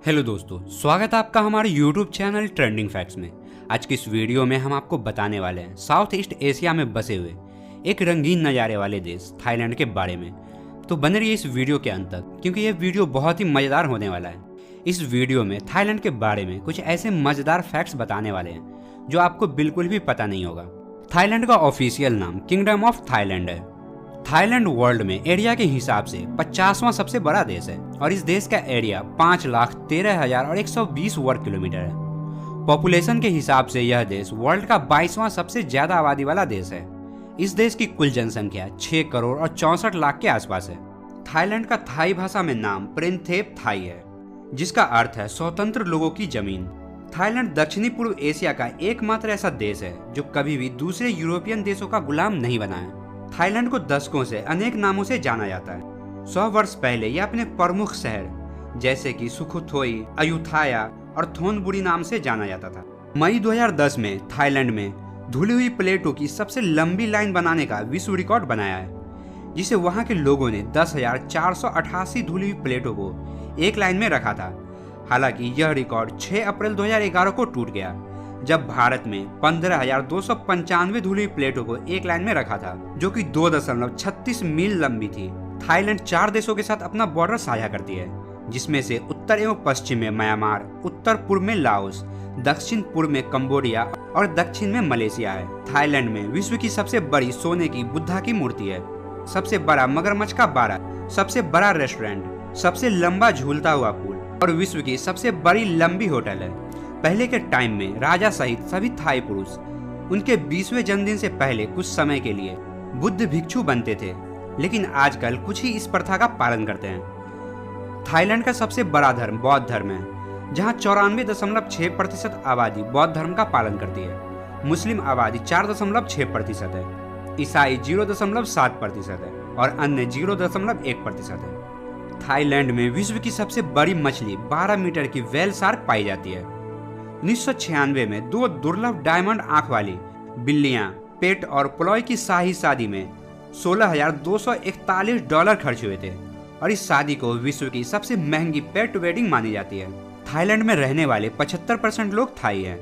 Hello दोस्तों, स्वागत है आपका हमारे YouTube चैनल ट्रेंडिंग फैक्ट्स में। आज की इस वीडियो में हम आपको बताने वाले हैं साउथ ईस्ट एशिया में बसे हुए एक रंगीन नज़ारे वाले देश थाईलैंड के बारे में। तो बने रहिए इस वीडियो के अंत तक, क्योंकि यह वीडियो बहुत ही मज़ेदार होने वाला है। इस वीडियो में थाईलैंड के बारे में कुछ ऐसे मज़ेदार फैक्ट्स बताने वाले हैं जो आपको बिल्कुल भी पता नहीं होगा। थाईलैंड का ऑफिशियल नाम किंगडम ऑफ थाईलैंड है। थाईलैंड वर्ल्ड में एरिया के हिसाब से 50वां सबसे बड़ा देश है और इस देश का एरिया 5,13,120 वर्ग किलोमीटर है। पॉपुलेशन के हिसाब से यह देश वर्ल्ड का 22वां सबसे ज्यादा आबादी वाला देश है। इस देश की कुल जनसंख्या 6 करोड़ और 64 लाख के आसपास है। थाईलैंड का थाई भाषा में नाम प्रेनथेप थाई है, जिसका अर्थ है स्वतंत्र लोगों की जमीन। थाईलैंड दक्षिणी पूर्व एशिया का एकमात्र ऐसा देश है जो कभी भी दूसरे यूरोपियन देशों का गुलाम नहीं बना है। थाईलैंड को दशकों से अनेक नामों से जाना जाता है। 100 वर्ष पहले यह अपने प्रमुख शहर जैसे कि सुखोथोई, अयुथाया और थोनबुरी नाम से जाना जाता था। मई 2010 में थाईलैंड में धुली हुई प्लेटों की सबसे लंबी लाइन बनाने का विश्व रिकॉर्ड बनाया है, जिसे वहां के लोगों ने 10,488 धुली हुई प्लेटों को एक लाइन में रखा था। हालांकि यह रिकॉर्ड 6 अप्रैल 2011 को टूट गया, जब भारत में 15,295 धुली हुई प्लेटों को एक लाइन में रखा था, जो कि 2.36 मील लंबी थी। थाईलैंड 4 देशों के साथ अपना बॉर्डर साझा करती है, जिसमें से उत्तर एवं पश्चिम में म्यांमार, उत्तर पूर्व में लाओस, दक्षिण पूर्व में कंबोडिया और दक्षिण में मलेशिया है। थाईलैंड में विश्व की सबसे बड़ी सोने की बुद्धा की मूर्ति है, सबसे बड़ा मगरमच्छ का बाड़ा, सबसे बड़ा रेस्टोरेंट, सबसे लंबा झूलता हुआ पुल और विश्व की सबसे बड़ी लंबी होटल है। पहले के टाइम में राजा सहित सभी थाई पुरुष उनके 20वें जन्मदिन से पहले कुछ समय के लिए बुद्ध भिक्षु बनते थे, लेकिन आजकल कुछ ही इस प्रथा का पालन करते हैं। थाईलैंड का सबसे बड़ा धर्म बौद्ध धर्म है, जहां 94.6% आबादी बौद्ध धर्म का पालन करती है। मुस्लिम आबादी 4.6% है, ईसाई 0.7% है और अन्य 0.1% है। थाईलैंड में विश्व की सबसे बड़ी मछली 12 मीटर की व्हेल शार्क पाई जाती है। 1996 में 2 दुर्लभ डायमंड आंख वाली बिल्लियां पेट और प्लॉय की शाही शादी में $16,241 खर्च हुए थे और इस शादी को विश्व की सबसे महंगी पेट वेडिंग मानी जाती है। थाईलैंड में रहने वाले 75% लोग थाई हैं,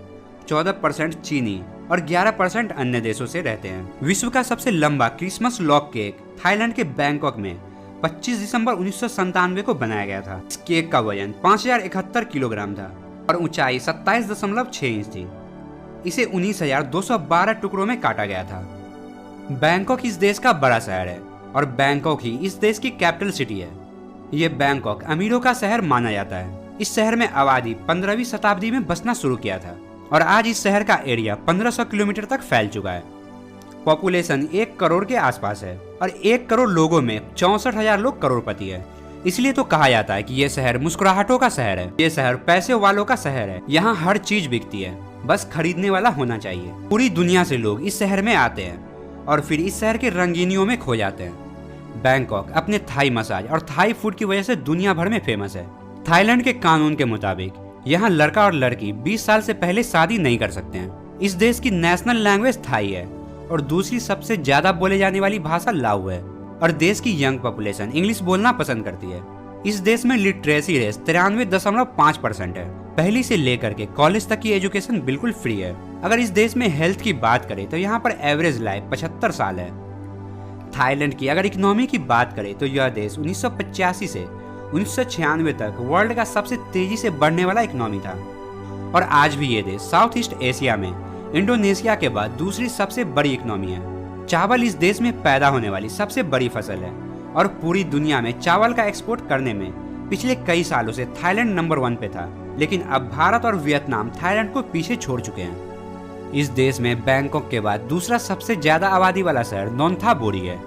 14% चीनी और 11% अन्य देशों से रहते हैं। विश्व का सबसे लंबा क्रिसमस लॉग केक थाईलैंड के बैंकॉक में 25 दिसंबर 1997 को बनाया गया था। इस केक का वजन 5,071 किलोग्राम था और ऊंचाई 27.6 इंच थी। इसे 19,212 टुकड़ों में काटा गया था। बैंकॉक इस देश का बड़ा शहर है और बैंकॉक ही इस देश की कैपिटल सिटी है। ये बैंकॉक अमीरों का शहर माना जाता है। इस शहर में आबादी 15वीं शताब्दी में बसना शुरू किया था और आज इस शहर का एरिया 1500 किलोमीटर तक फैल चुका है। पॉपुलेशन 1 करोड़ के आसपास है और 1 करोड़ लोगों में 64,000 लोग करोड़पति है। इसलिए तो कहा जाता है कि यह शहर मुस्कुराहटों का शहर है। ये शहर पैसे वालों का शहर है। यहाँ हर चीज बिकती है, बस खरीदने वाला होना चाहिए। पूरी दुनिया से लोग इस शहर में आते हैं और फिर इस शहर के रंगीनियों में खो जाते हैं। बैंकॉक अपने थाई मसाज और थाई फूड की वजह से दुनिया भर में फेमस है। थाईलैंड के कानून के मुताबिक यहाँ लड़का और लड़की 20 साल से पहले शादी नहीं कर सकते हैं। इस देश की नेशनल लैंग्वेज थाई है और दूसरी सबसे ज्यादा बोले जाने वाली भाषा लाओ है और देश की यंग पॉपुलेशन इंग्लिश बोलना पसंद करती है। इस देश में लिटरेसी रेट 93.5% है। पहली से लेकर के कॉलेज तक की एजुकेशन बिल्कुल फ्री है। अगर इस देश में हेल्थ की बात करें तो यहाँ पर एवरेज लाइफ 75 साल है। थाईलैंड की अगर इकोनॉमी की बात करें तो यह देश 1985 से 1996 तक वर्ल्ड का सबसे तेजी से बढ़ने वाला इकोनॉमी था और आज भी ये देश साउथ ईस्ट एशिया में इंडोनेशिया के बाद दूसरी सबसे बड़ी इकोनॉमी है। चावल इस देश में पैदा होने वाली सबसे बड़ी फसल है और पूरी दुनिया में चावल का एक्सपोर्ट करने में पिछले कई सालों से थाईलैंड नंबर 1 पे था, लेकिन अब भारत और वियतनाम थाईलैंड को पीछे छोड़ चुके हैं। इस देश में बैंकॉक के बाद दूसरा सबसे ज्यादा आबादी वाला शहर नोन्थाबोरी है,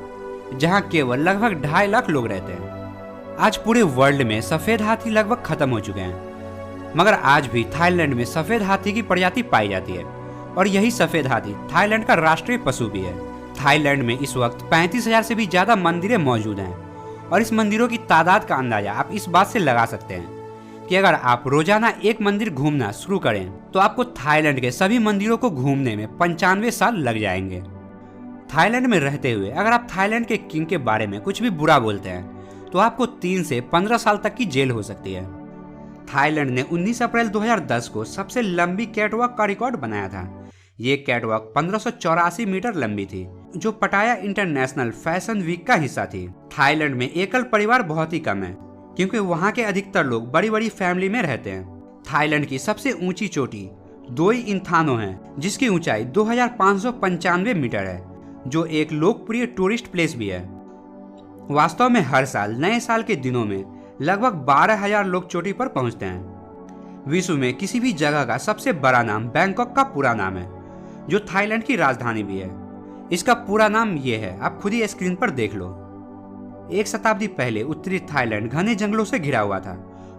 जहां केवल लगभग 2.5 लाख लोग रहते हैं। आज पूरे वर्ल्ड में सफेद हाथी लगभग खत्म हो चुके हैं, मगर आज भी थाईलैंड में सफेद हाथी की प्रजाति पाई जाती है और यही सफेद हाथी थाईलैंड का राष्ट्रीय पशु भी है। थाईलैंड में इस वक्त 35,000 से भी ज्यादा मंदिरें मौजूद हैं और इस मंदिरों की तादाद का अंदाजा आप इस बात से लगा सकते हैं कि अगर आप रोजाना एक मंदिर घूमना शुरू करें तो आपको थाईलैंड के सभी मंदिरों को घूमने में 95 साल लग जाएंगे। थाईलैंड में रहते हुए अगर आप थाईलैंड के किंग के बारे में कुछ भी बुरा बोलते हैं तो आपको 3 से 15 साल तक की जेल हो सकती है। थाईलैंड ने 19 अप्रैल 2010 को सबसे लंबी कैटवॉक का रिकॉर्ड बनाया था। ये कैटवॉक 1584 मीटर लंबी थी, जो पटाया इंटरनेशनल फैशन वीक का हिस्सा थी। थाईलैंड में एकल परिवार बहुत ही कम है, क्योंकि वहाँ के अधिकतर लोग बड़ी बड़ी फैमिली में रहते हैं। थाईलैंड की सबसे ऊंची चोटी दोई इंथानो है, जिसकी ऊंचाई 2595 मीटर है, जो एक लोकप्रिय टूरिस्ट प्लेस भी है। वास्तव में हर साल नए साल के दिनों में लगभग 12,000 लोग चोटी पर पहुंचते हैं। विश्व में किसी भी जगह का सबसे बड़ा नाम बैंकॉक का पूरा नाम है, जो थाईलैंड की राजधानी भी है। इसका पूरा नाम ये है, आप खुद ही स्क्रीन पर देख लो। एक शताब्दी पहले उत्तरी थाईलैंड घने जंगलों से घिरा हुआ था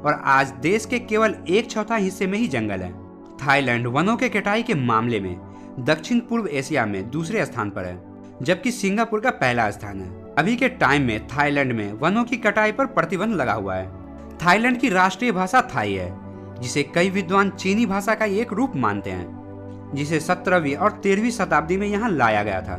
और आज देश के केवल 1/4 हिस्से में ही जंगल है। थाईलैंड वनों के कटाई के मामले में दक्षिण पूर्व एशिया में दूसरे स्थान पर है, जबकि सिंगापुर का पहला स्थान है। अभी के टाइम में थाईलैंड में वनों की कटाई पर प्रतिबंध लगा हुआ है। थाईलैंड की राष्ट्रीय भाषा थाई है, जिसे कई विद्वान चीनी भाषा का एक रूप मानते हैं, जिसे 17वीं और 13वीं शताब्दी में यहाँ लाया गया था।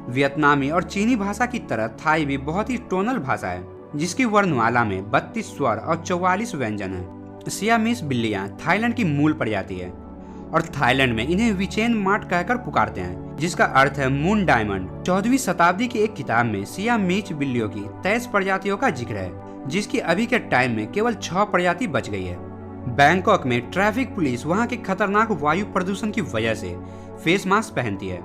वियतनामी और चीनी भाषा की तरह थाई भी बहुत ही टोनल भाषा है, जिसकी वर्णमाला में 32 स्वर और 44 व्यंजन है। सियामीस बिल्लियां थाईलैंड की मूल प्रजाति है और थाईलैंड में इन्हें विचेन मार्ट कहकर पुकारते हैं, जिसका अर्थ है मून डायमंड। 14वीं शताब्दी की एक किताब में सियामीच बिल्लियों की 23 प्रजातियों का जिक्र है, जिसकी अभी के टाइम में केवल 6 प्रजाति बच गई है। बैंकॉक में ट्रैफिक पुलिस वहाँ के खतरनाक वायु प्रदूषण की वजह से फेस मास्क पहनती है।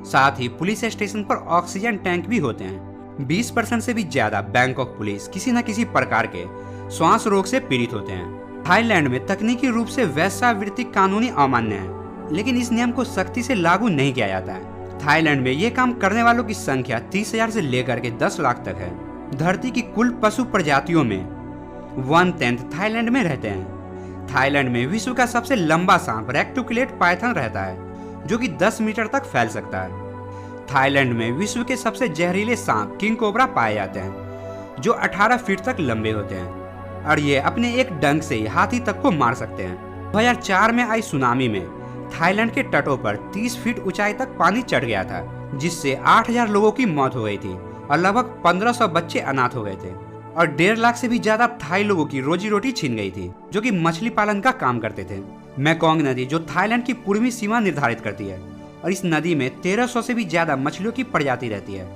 साथ ही पुलिस स्टेशन पर ऑक्सीजन टैंक भी होते हैं। 20% से भी ज्यादा बैंकॉक पुलिस किसी न किसी प्रकार के श्वास रोग से पीड़ित होते हैं। थाईलैंड में तकनीकी रूप से वेश्यावृत्ति कानूनी अमान्य है, लेकिन इस नियम को सख्ती से लागू नहीं किया जाता है। थाईलैंड में ये काम करने वालों की संख्या 30,000 से लेकर के 10 लाख तक है। धरती की कुल पशु प्रजातियों में 1/10 थाईलैंड में रहते हैं। थाईलैंड में विश्व का सबसे लंबा सांप रेक्टुकुलेट पाइथन रहता है, जो कि 10 मीटर तक फैल सकता है। थाईलैंड में विश्व के सबसे जहरीले सांप किंग कोबरा पाए जाते हैं, जो 18 फीट तक लंबे होते हैं और ये अपने एक डंक से ही हाथी तक को मार सकते हैं। 2004 में आई सुनामी में थाईलैंड के तटों पर 30 फीट ऊंचाई तक पानी चढ़ गया था, जिससे 8,000 लोगों की मौत हो गई थी और लगभग 1500 बच्चे अनाथ हो गए थे और 1.5 लाख से भी ज्यादा थाई लोगों की रोजी रोटी छीन गई थी, जो कि मछली पालन का काम करते थे। मेकोंग नदी जो थाईलैंड की पूर्वी सीमा निर्धारित करती है और इस नदी में 1300 से भी ज्यादा मछलियों की प्रजाति रहती है।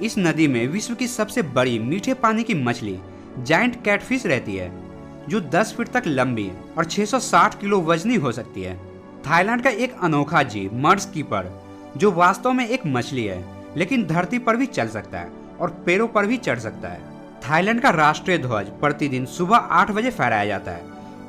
इस नदी में विश्व की सबसे बड़ी मीठे पानी की मछली जायंट कैटफिश रहती है, जो 10 फीट तक लंबी और 660 किलो वजनी हो सकती है। थाईलैंड का एक अनोखा जीव मर्स कीपर, जो वास्तव में एक मछली है, लेकिन धरती पर भी चल सकता है और पेड़ों पर भी चढ़ सकता है। थाईलैंड का राष्ट्रीय ध्वज प्रतिदिन सुबह 8 बजे फहराया जाता है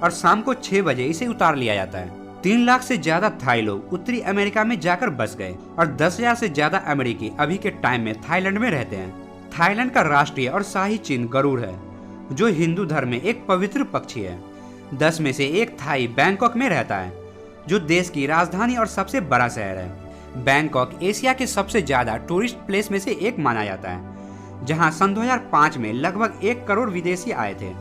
और शाम को 6 बजे इसे उतार लिया जाता है। 3 लाख से ज्यादा थाई लोग उत्तरी अमेरिका में जाकर बस गए और 10,000 से ज्यादा अमेरिकी अभी के टाइम में थाईलैंड में रहते हैं। थाईलैंड का राष्ट्रीय और शाही चिन्ह गरुड़ है, जो हिंदू धर्म में एक पवित्र पक्षी है। 10 में से एक थाई बैंकॉक में रहता है, जो देश की राजधानी और सबसे बड़ा शहर है। बैंकॉक एशिया के सबसे ज्यादा टूरिस्ट प्लेस में से एक माना जाता है, जहां सन 2005 में लगभग 1 करोड़ विदेशी आए थे।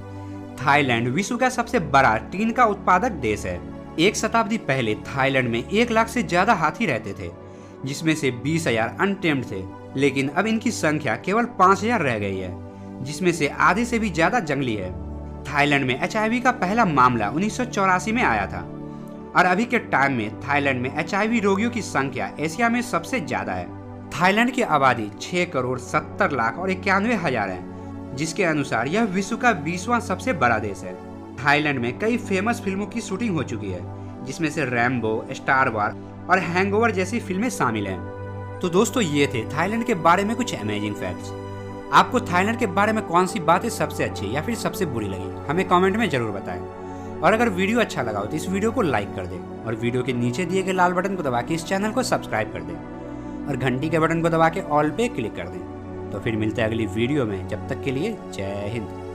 थाईलैंड विश्व का सबसे बड़ा टीन का उत्पादक देश है। एक शताब्दी पहले थाईलैंड में 1 लाख से ज्यादा हाथी रहते थे, जिसमें से 20,000 अनटेम्ड थे, लेकिन अब इनकी संख्या केवल 5,000 रह गई है, जिसमें से आधे से भी ज्यादा जंगली है। थाईलैंड में HIV का पहला मामला 1984 में आया था और अभी के टाइम में थाईलैंड में HIV रोगियों की संख्या एशिया में सबसे ज्यादा है। थाईलैंड की आबादी 6 करोड़ 70 लाख और 91 हजार है, जिसके अनुसार यह विश्व का 20वां सबसे बड़ा देश है। थाईलैंड में कई फेमस फिल्मों की शूटिंग हो चुकी है, जिसमें से रैम्बो, स्टार वार और हैंगओवर जैसी फिल्में शामिल हैं। तो दोस्तों, ये थे थाईलैंड के बारे में कुछ अमेजिंग फैक्ट्स। आपको थाईलैंड के बारे में कौन सी बातें सबसे अच्छी या फिर सबसे बुरी लगी, हमें कमेंट में जरूर बताएं। और अगर वीडियो अच्छा लगा हो तो इस वीडियो को लाइक कर दें और वीडियो के नीचे दिए गए लाल बटन को दबा के इस चैनल को सब्सक्राइब कर दें और घंटी के बटन को दबा के ऑल पे क्लिक कर दें। तो फिर मिलते हैं अगली वीडियो में, जब तक के लिए जय हिंद।